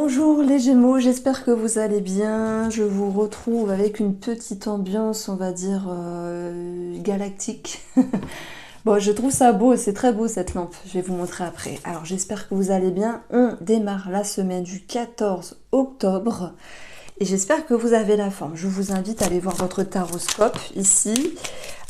Bonjour les Gémeaux, j'espère que vous allez bien. Je vous retrouve avec une petite ambiance, on va dire, galactique. Bon, je trouve ça beau, c'est très beau cette lampe, je vais vous montrer après. Alors j'espère que vous allez bien. On démarre la semaine du 14 octobre et j'espère que vous avez la forme. Je vous invite à aller voir votre taroscope ici.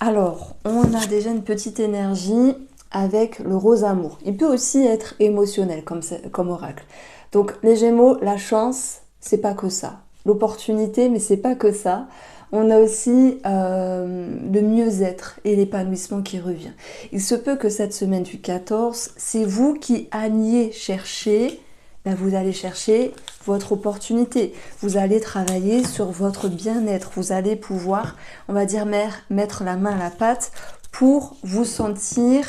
Alors, on a déjà une petite énergie avec le rose amour. Il peut aussi être émotionnel comme oracle. Donc les Gémeaux, la chance, c'est pas que ça. L'opportunité, mais c'est pas que ça. On a aussi le mieux-être et l'épanouissement qui revient. Il se peut que cette semaine du 14, c'est vous qui alliez chercher, ben vous allez chercher votre opportunité. Vous allez travailler sur votre bien-être. Vous allez pouvoir, on va dire, mettre la main à la pâte pour vous sentir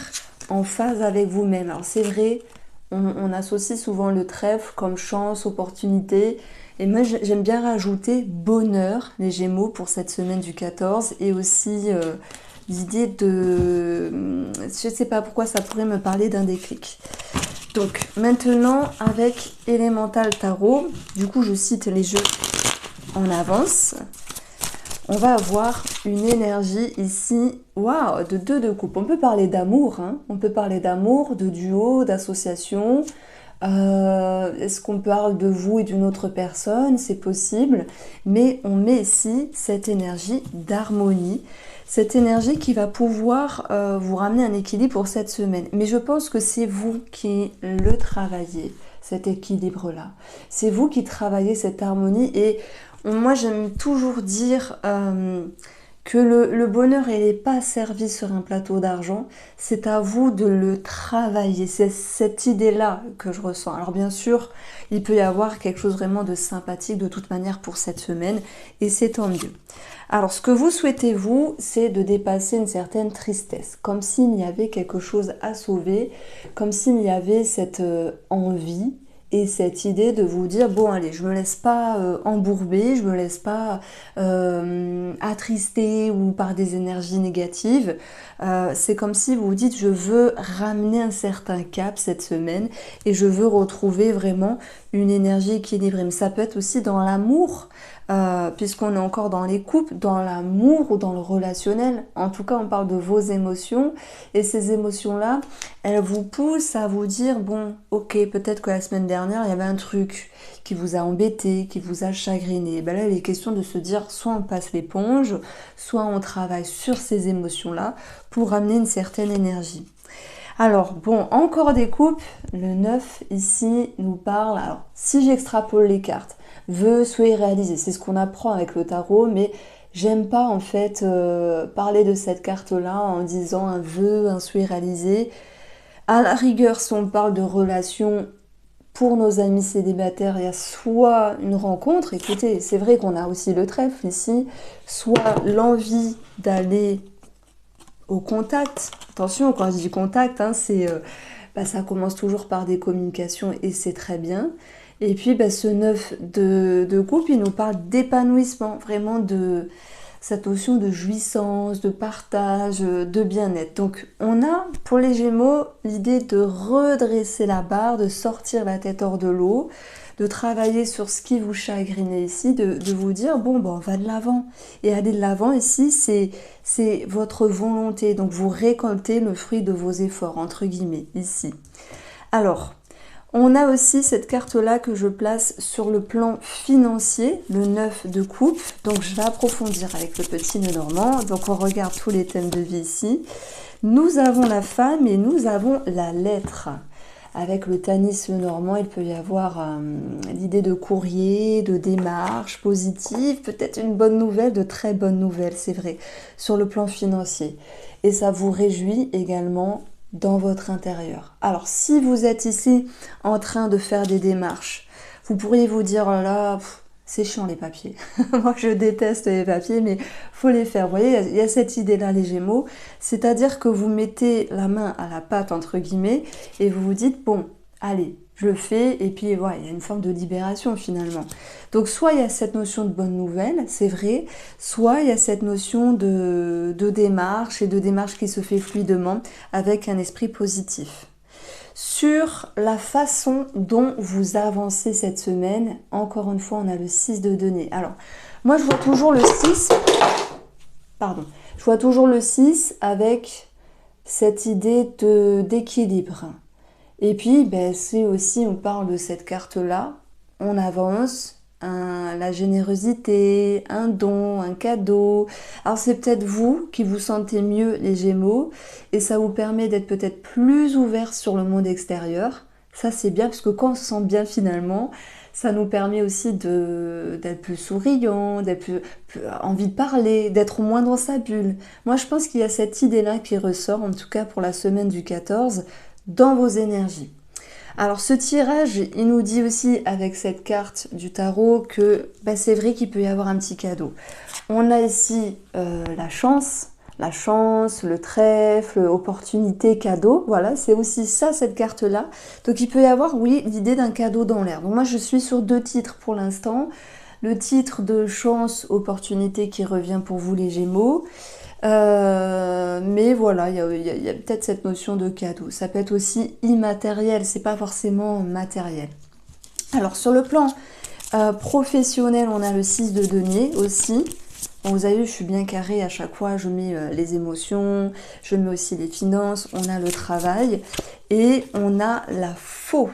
en phase avec vous-même. Alors c'est vrai, on associe souvent le trèfle comme chance, opportunité. Et moi, j'aime bien rajouter bonheur, les Gémeaux, pour cette semaine du 14. Et aussi l'idée de... Je ne sais pas pourquoi ça pourrait me parler d'un déclic. Donc, maintenant, avec Elemental Tarot, du coup, je cite les jeux en avance. On va avoir une énergie ici, waouh, de deux de coupe. On peut parler d'amour, hein. On peut parler d'amour, de duo, d'association. Est-ce qu'on parle de vous et d'une autre personne? C'est possible. Mais on met ici cette énergie d'harmonie, cette énergie qui va pouvoir vous ramener un équilibre pour cette semaine. Mais je pense que c'est vous qui le travaillez, cet équilibre-là. C'est vous qui travaillez cette harmonie et moi, j'aime toujours dire que le bonheur, il n'est pas servi sur un plateau d'argent. C'est à vous de le travailler. C'est cette idée-là que je ressens. Alors bien sûr, il peut y avoir quelque chose vraiment de sympathique de toute manière pour cette semaine. Et c'est tant mieux. Alors, ce que vous souhaitez, vous, c'est de dépasser une certaine tristesse. Comme s'il y avait quelque chose à sauver. Comme s'il y avait cette envie. Et cette idée de vous dire, bon allez, je me laisse pas embourber, je me laisse pas attrister ou par des énergies négatives. C'est comme si vous vous dites, je veux ramener un certain cap cette semaine et je veux retrouver vraiment une énergie équilibrée. Mais ça peut être aussi dans l'amour, puisqu'on est encore dans les couples, dans l'amour ou dans le relationnel. En tout cas, on parle de vos émotions et ces émotions-là, elles vous poussent à vous dire, bon, ok, peut-être que la semaine dernière, il y avait un truc qui vous a embêté, qui vous a chagriné. Et ben là, il est question de se dire, soit on passe l'éponge, soit on travaille sur ces émotions-là pour ramener une certaine énergie. Alors, bon, encore des coupes. Le 9, ici, nous parle... Alors, si j'extrapole les cartes, vœux, souhaits réalisés, c'est ce qu'on apprend avec le tarot, mais j'aime pas, en fait, parler de cette carte-là en disant un vœu, un souhait réalisé. À la rigueur, si on parle de relations pour nos amis célibataires, il y a soit une rencontre, écoutez, c'est vrai qu'on a aussi le trèfle ici, soit l'envie d'aller au contact. Attention, quand je dis contact, hein, ça commence toujours par des communications et c'est très bien. Et puis ce 9 de coupe, il nous parle d'épanouissement, vraiment de cette notion de jouissance, de partage, de bien-être. Donc on a pour les Gémeaux l'idée de redresser la barre, de sortir la tête hors de l'eau, de travailler sur ce qui vous chagrinait ici, de vous dire bon on va de l'avant. Et aller de l'avant ici, c'est votre volonté, donc vous récoltez le fruit de vos efforts, entre guillemets, ici. Alors, on a aussi cette carte-là que je place sur le plan financier, le 9 de coupe. Donc je vais approfondir avec le petit nœud normand. Donc on regarde tous les thèmes de vie ici. Nous avons la femme et nous avons la lettre. Avec le Tanis le normand, il peut y avoir l'idée de courrier, de démarche positive, peut-être une bonne nouvelle, de très bonnes nouvelles, c'est vrai, sur le plan financier. Et ça vous réjouit également dans votre intérieur. Alors, si vous êtes ici en train de faire des démarches, vous pourriez vous dire, oh là là, c'est chiant les papiers. Moi, je déteste les papiers, mais faut les faire. Vous voyez, il y a cette idée-là, les Gémeaux. C'est-à-dire que vous mettez la main à la pâte, entre guillemets, et vous vous dites, bon, allez, je le fais, et puis voilà, il y a une forme de libération finalement. Donc soit il y a cette notion de bonne nouvelle, c'est vrai, soit il y a cette notion de démarche, et de démarche qui se fait fluidement avec un esprit positif. sur la façon dont vous avancez cette semaine. Encore une fois, on a le 6 de denier. Alors, moi, je vois toujours le 6. Pardon. Je vois toujours le 6 avec cette idée d'équilibre. Et puis, ben, c'est aussi, on parle de cette carte-là, on avance, la générosité, un don, un cadeau. Alors c'est peut-être vous qui vous sentez mieux les Gémeaux et ça vous permet d'être peut-être plus ouvert sur le monde extérieur. Ça c'est bien parce que quand on se sent bien finalement, ça nous permet aussi d'être plus souriant, d'être plus envie de parler, d'être moins dans sa bulle. Moi je pense qu'il y a cette idée-là qui ressort, en tout cas pour la semaine du 14, dans vos énergies. Alors ce tirage, il nous dit aussi avec cette carte du tarot que bah, c'est vrai qu'il peut y avoir un petit cadeau. On a ici la chance, le trèfle, opportunité, cadeau. Voilà, c'est aussi ça cette carte-là. Donc il peut y avoir, oui, l'idée d'un cadeau dans l'air. Donc moi je suis sur 2 titres pour l'instant. Le titre de chance, opportunité qui revient pour vous les Gémeaux. Mais voilà, il y a peut-être cette notion de cadeau. Ça peut être aussi immatériel, c'est pas forcément matériel. Alors sur le plan professionnel, on a le 6 de denier aussi. Bon, vous avez vu, je suis bien carrée à chaque fois, je mets les émotions, je mets aussi les finances, on a le travail et on a la faux.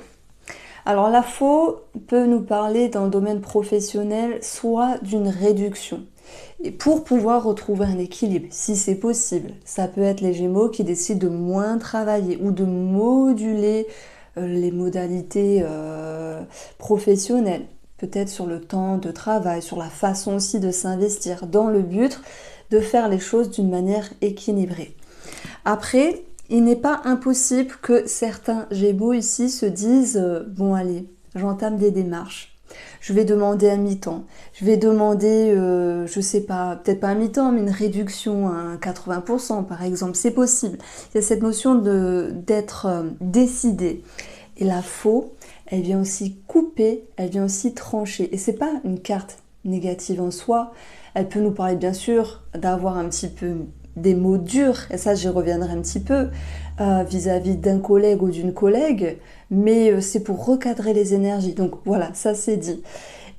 Alors la faux peut nous parler dans le domaine professionnel soit d'une réduction. Et pour pouvoir retrouver un équilibre, si c'est possible, ça peut être les Gémeaux qui décident de moins travailler ou de moduler les modalités professionnelles, peut-être sur le temps de travail, sur la façon aussi de s'investir, dans le but de faire les choses d'une manière équilibrée. Après, il n'est pas impossible que certains Gémeaux ici se disent bon allez, j'entame des démarches. Je vais demander un mi-temps. Je vais demander, je sais pas, peut-être pas un mi-temps, mais une réduction à 80% par exemple. C'est possible. Il y a cette notion d'être décidé. Et la faux, elle vient aussi couper, elle vient aussi trancher. Et c'est pas une carte négative en soi. Elle peut nous parler bien sûr d'avoir un petit peu des mots durs, et ça j'y reviendrai un petit peu, vis-à-vis d'un collègue ou d'une collègue, mais c'est pour recadrer les énergies. Donc voilà, ça c'est dit.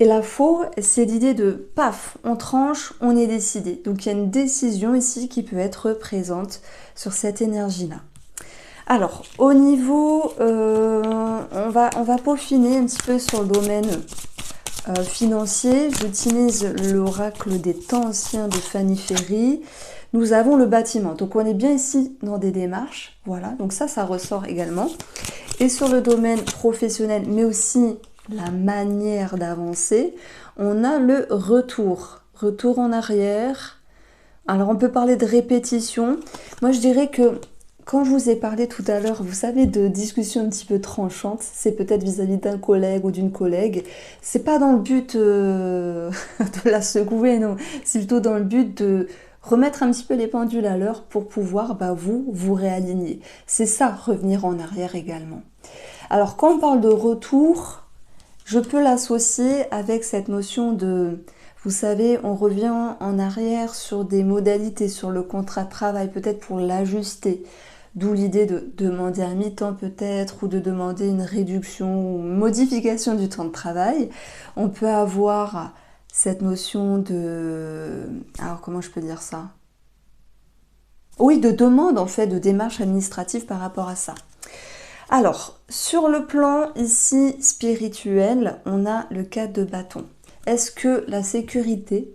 Et la faux, c'est l'idée de paf, on tranche, on est décidé. Donc il y a une décision ici qui peut être présente sur cette énergie-là. Alors, au niveau, on va peaufiner un petit peu sur le domaine financier. J'utilise l'oracle des temps anciens de Fanny Ferry. Nous avons le bâtiment. Donc on est bien ici dans des démarches. Voilà, donc ça ressort également. Et sur le domaine professionnel, mais aussi la manière d'avancer, on a le retour. Retour en arrière. Alors on peut parler de répétition. Moi je dirais que quand je vous ai parlé tout à l'heure, vous savez, de discussions un petit peu tranchantes, c'est peut-être vis-à-vis d'un collègue ou d'une collègue. C'est pas dans le but de la secouer, non. C'est plutôt dans le but de remettre un petit peu les pendules à l'heure pour pouvoir vous réaligner. C'est ça, revenir en arrière également. Alors quand on parle de retour, je peux l'associer avec cette notion de, vous savez, on revient en arrière sur des modalités, sur le contrat de travail, peut-être pour l'ajuster. D'où l'idée de demander un mi-temps peut-être, ou de demander une réduction ou une modification du temps de travail. On peut avoir cette notion de... Alors comment je peux dire ça? Oui, de demande en fait, de démarche administrative par rapport à ça. Alors, sur le plan ici spirituel, on a le 4 de bâton. Est-ce que la sécurité,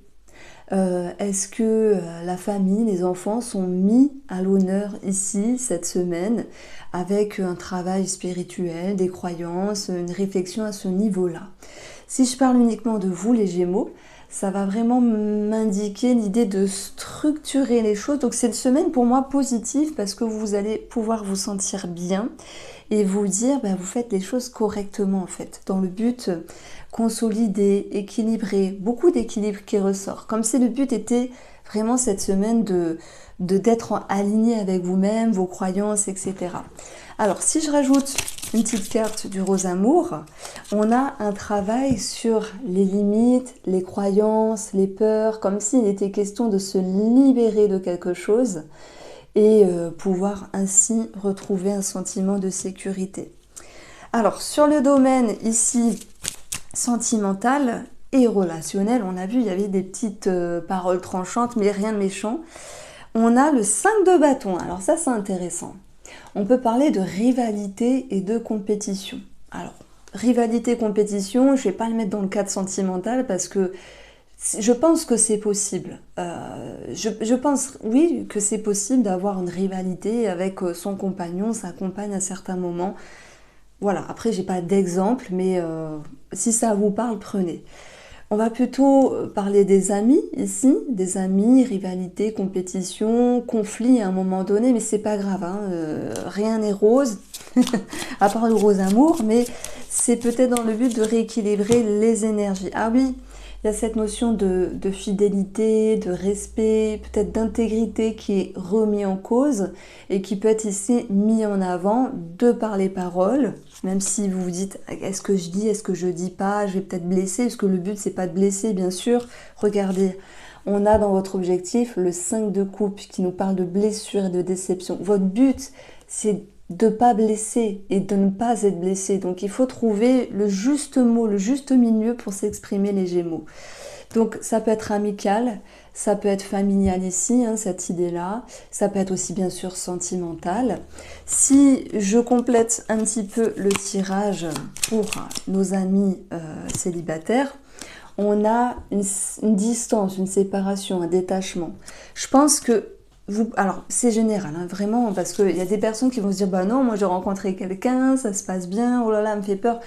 est-ce que la famille, les enfants sont mis à l'honneur ici, cette semaine, avec un travail spirituel, des croyances, une réflexion à ce niveau-là? Si je parle uniquement de vous, les Gémeaux, ça va vraiment m'indiquer l'idée de structurer les choses. Donc c'est une semaine pour moi positive parce que vous allez pouvoir vous sentir bien et vous dire, vous faites les choses correctement en fait, dans le but consolider, équilibrer, beaucoup d'équilibre qui ressort. Comme si le but était vraiment cette semaine d'être aligné avec vous-même, vos croyances, etc. Alors si je rajoute une petite carte du rose amour, on a un travail sur les limites, les croyances, les peurs, comme s'il était question de se libérer de quelque chose et pouvoir ainsi retrouver un sentiment de sécurité. Alors, sur le domaine ici sentimental et relationnel, on a vu, il y avait des petites paroles tranchantes, mais rien de méchant. On a le 5 de bâton. Alors ça, c'est intéressant. On peut parler de rivalité et de compétition. Alors, rivalité, compétition, je ne vais pas le mettre dans le cadre sentimental parce que je pense que c'est possible. Je pense, oui, que c'est possible d'avoir une rivalité avec son compagnon, sa compagne à certains moments. Voilà, après, j'ai pas d'exemple, mais si ça vous parle, prenez. On va plutôt parler des amis ici, des amis, rivalité, compétition, conflit à un moment donné, mais c'est pas grave, hein, rien n'est rose, à part le rose amour, mais c'est peut-être dans le but de rééquilibrer les énergies. Ah oui, il y a cette notion de fidélité, de respect, peut-être d'intégrité qui est remis en cause et qui peut être ici mis en avant de par les paroles, même si vous vous dites est-ce que je dis, est-ce que je dis pas, je vais peut-être blesser, parce que le but c'est pas de blesser bien sûr. Regardez, on a dans votre objectif le 5 de coupe qui nous parle de blessure et de déception. Votre but c'est de ne pas blesser et de ne pas être blessé. Donc il faut trouver le juste mot, le juste milieu pour s'exprimer les Gémeaux. Donc ça peut être amical, ça peut être familial ici, hein, cette idée-là. Ça peut être aussi bien sûr sentimental. Si je complète un petit peu le tirage pour nos amis célibataires, on a une distance, une séparation, un détachement. Je pense que alors c'est général, hein, vraiment, parce qu'il y a des personnes qui vont se dire bah non, moi j'ai rencontré quelqu'un, ça se passe bien, oh là là, elle me fait peur.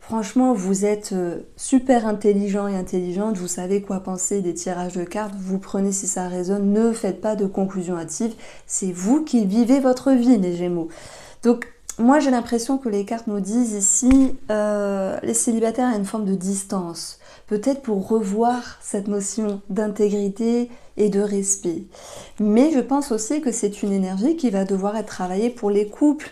Franchement, vous êtes super intelligent et intelligente, vous savez quoi penser des tirages de cartes, vous prenez si ça résonne, ne faites pas de conclusion hâtive, c'est vous qui vivez votre vie, les Gémeaux. Donc, moi j'ai l'impression que les cartes nous disent ici, les célibataires ont une forme de distance, peut-être pour revoir cette notion d'intégrité et de respect. Mais je pense aussi que c'est une énergie qui va devoir être travaillée pour les couples.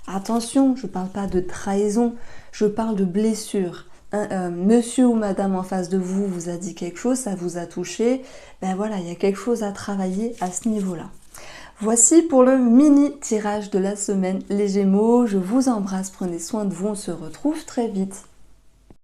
Attention, je ne parle pas de trahison, je parle de blessure. Monsieur ou madame en face de vous vous a dit quelque chose, ça vous a touché, ben voilà, il y a quelque chose à travailler à ce niveau-là. Voici pour le mini tirage de la semaine, les Gémeaux. Je vous embrasse, prenez soin de vous, on se retrouve très vite.